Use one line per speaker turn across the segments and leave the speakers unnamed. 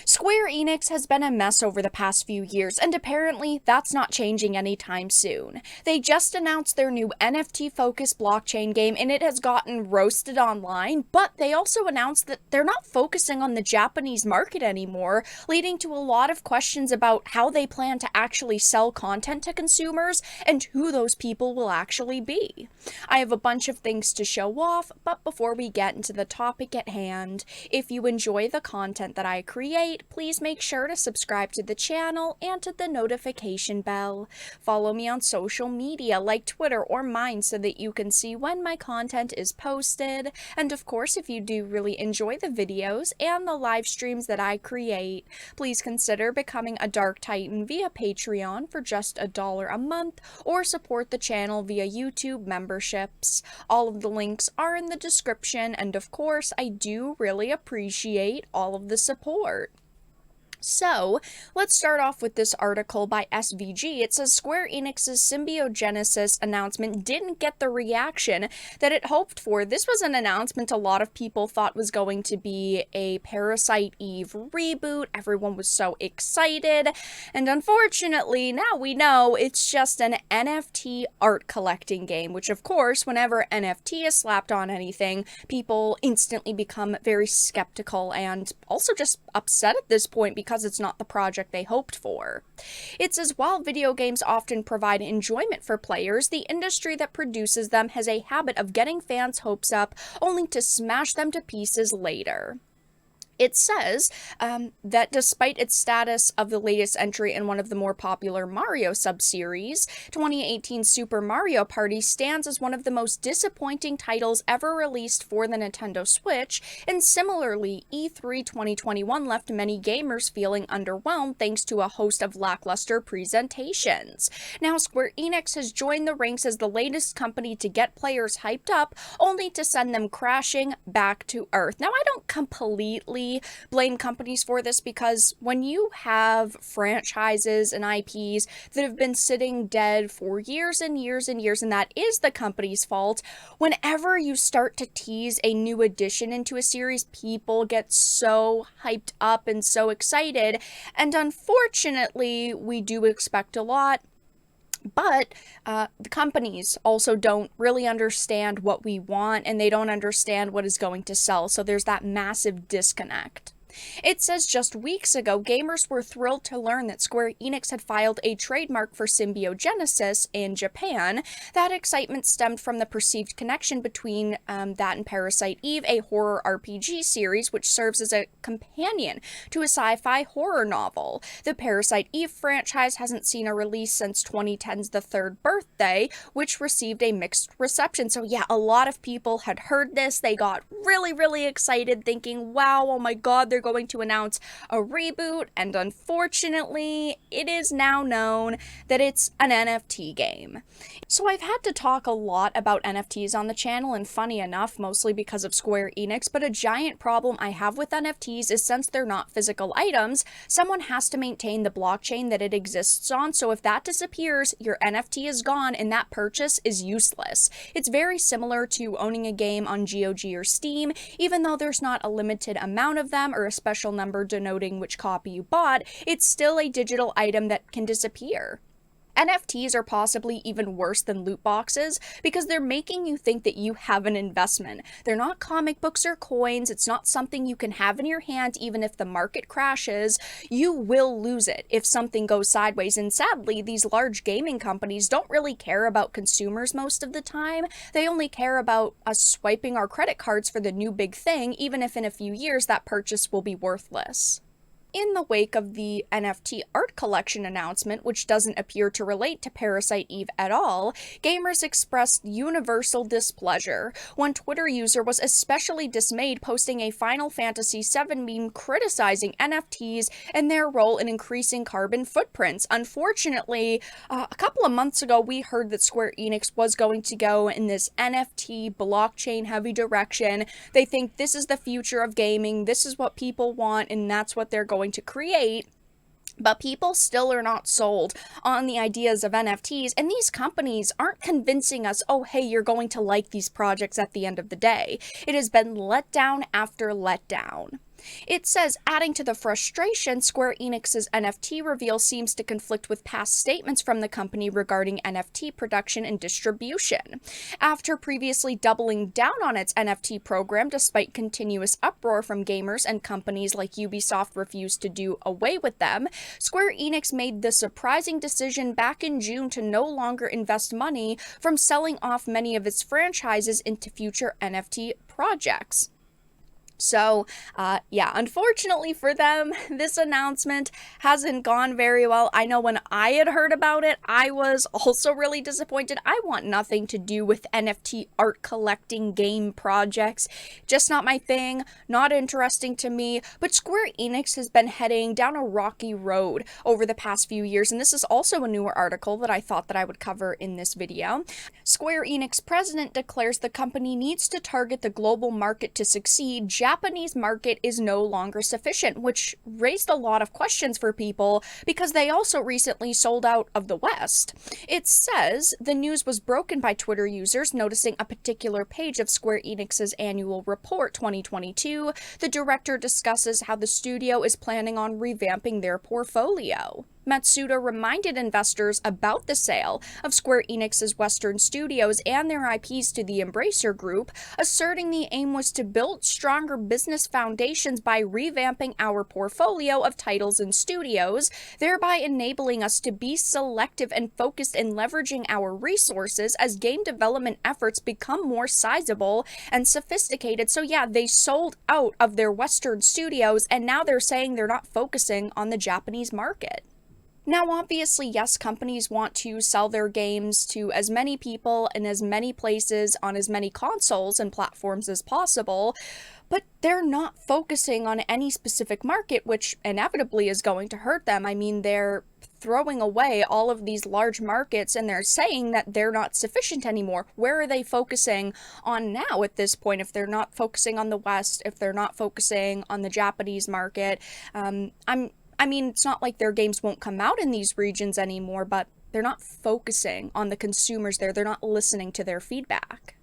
Square Enix has been a mess over the past few years, and apparently that's not changing anytime soon. They just announced their new NFT-focused blockchain game, and it has gotten roasted online, but they also announced that they're not focusing on the Japanese market anymore, leading to a lot of questions about how they plan to actually sell content to consumers and who those people will actually be. I have a bunch of things to show off, but before we get into the topic at hand, if you enjoy the content that I create, please make sure to subscribe to the channel and to the notification bell. Follow me on social media like Twitter or mine so that you can see when my content is posted. And of course, if you do really enjoy the videos and the live streams that I create, please consider becoming a Dark Titan via Patreon for just $1 a month, or support the channel via YouTube memberships. All of the links are in the description, and of course, I do really appreciate all of the support. So, let's start off with this article by SVG. It says Square Enix's Symbiogenesis announcement didn't get the reaction that it hoped for. This was an announcement a lot of people thought was going to be a Parasite Eve reboot. Everyone was so excited, and unfortunately, now we know it's just an NFT art collecting game, which of course, whenever NFT is slapped on anything, people instantly become very skeptical and also just upset at this point because it's not the project they hoped for. It says, while video games often provide enjoyment for players, the industry that produces them has a habit of getting fans' hopes up only to smash them to pieces later. It says that despite its status of the latest entry in one of the more popular Mario subseries, 2018 Super Mario Party stands as one of the most disappointing titles ever released for the Nintendo Switch, and similarly, E3 2021 left many gamers feeling underwhelmed thanks to a host of lackluster presentations. Now, Square Enix has joined the ranks as the latest company to get players hyped up, only to send them crashing back to Earth. Now, I don't completely blame companies for this, because when you have franchises and IPs that have been sitting dead for years and years and years, and that is the company's fault, whenever you start to tease a new addition into a series, people get so hyped up and so excited, and unfortunately, we do expect a lot. But the companies also don't really understand what we want, and they don't understand what is going to sell, so there's that massive disconnect. It says just weeks ago, gamers were thrilled to learn that Square Enix had filed a trademark for Symbiogenesis in Japan. That excitement stemmed from the perceived connection between that and Parasite Eve, a horror RPG series which serves as a companion to a sci-fi horror novel. The Parasite Eve franchise hasn't seen a release since 2010's The Third Birthday, which received a mixed reception. So yeah, a lot of people had heard this. They got really, really excited, thinking, wow, oh my god, they're going to announce a reboot, and unfortunately, it is now known that it's an NFT game. So I've had to talk a lot about NFTs on the channel, and funny enough, mostly because of Square Enix, but a giant problem I have with NFTs is since they're not physical items, someone has to maintain the blockchain that it exists on, so if that disappears, your NFT is gone and that purchase is useless. It's very similar to owning a game on GOG or Steam. Even though there's not a limited amount of them or a special number denoting which copy you bought, it's still a digital item that can disappear. NFTs are possibly even worse than loot boxes because they're making you think that you have an investment. They're not comic books or coins. It's not something you can have in your hand even if the market crashes. You will lose it if something goes sideways, and sadly, these large gaming companies don't really care about consumers most of the time. They only care about us swiping our credit cards for the new big thing, even if in a few years that purchase will be worthless. In the wake of the NFT art collection announcement, which doesn't appear to relate to Parasite Eve at all, gamers expressed universal displeasure. One Twitter user was especially dismayed, posting a Final Fantasy VII meme criticizing NFTs and their role in increasing carbon footprints. Unfortunately, a couple of months ago, we heard that Square Enix was going to go in this NFT blockchain-heavy direction. They think this is the future of gaming, this is what people want, and that's what they're going to create. But people still are not sold on the ideas of NFTs, and these companies aren't convincing us, oh, hey, you're going to like these projects at the end of the day. It has been letdown after letdown. It says, adding to the frustration, Square Enix's NFT reveal seems to conflict with past statements from the company regarding NFT production and distribution. After previously doubling down on its NFT program despite continuous uproar from gamers and companies like Ubisoft refused to do away with them, Square Enix made the surprising decision back in June to no longer invest money from selling off many of its franchises into future NFT projects. So, yeah, unfortunately for them, this announcement hasn't gone very well. I know when I had heard about it, I was also really disappointed. I want nothing to do with NFT art collecting game projects. Just not my thing, not interesting to me. But Square Enix has been heading down a rocky road over the past few years, and this is also a newer article that I thought that I would cover in this video. Square Enix president declares the company needs to target the global market to succeed. Japanese market is no longer sufficient, which raised a lot of questions for people because they also recently sold out of the West. It says the news was broken by Twitter users noticing a particular page of Square Enix's annual report 2022. The director discusses how the studio is planning on revamping their portfolio. Matsuda reminded investors about the sale of Square Enix's Western studios and their IPs to the Embracer Group, asserting the aim was to build stronger business foundations by revamping our portfolio of titles and studios, thereby enabling us to be selective and focused in leveraging our resources as game development efforts become more sizable and sophisticated. So yeah, they sold out of their Western studios, and now they're saying they're not focusing on the Japanese market. Now, obviously, yes, companies want to sell their games to as many people in as many places on as many consoles and platforms as possible, but they're not focusing on any specific market, which inevitably is going to hurt them. I mean, they're throwing away all of these large markets and they're saying that they're not sufficient anymore. Where are they focusing on now at this point? If they're not focusing on the West, if they're not focusing on the Japanese market, I mean, it's not like their games won't come out in these regions anymore, but they're not focusing on the consumers there. They're not listening to their feedback.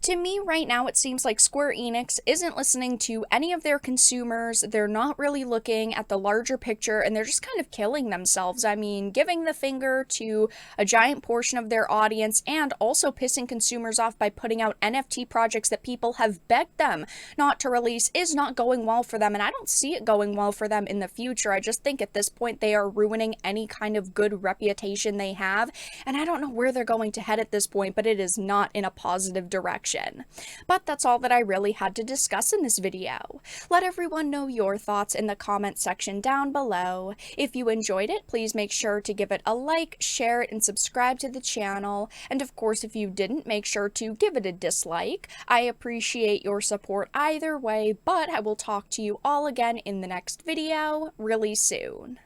To me, right now, it seems like Square Enix isn't listening to any of their consumers. They're not really looking at the larger picture, and they're just kind of killing themselves. I mean, giving the finger to a giant portion of their audience and also pissing consumers off by putting out NFT projects that people have begged them not to release is not going well for them, and I don't see it going well for them in the future. I just think at this point they are ruining any kind of good reputation they have, and I don't know where they're going to head at this point, but it is not in a positive direction. But that's all that I really had to discuss in this video. Let everyone know your thoughts in the comment section down below. If you enjoyed it, please make sure to give it a like, share it, and subscribe to the channel. And of course, if you didn't, make sure to give it a dislike. I appreciate your support either way, but I will talk to you all again in the next video really soon.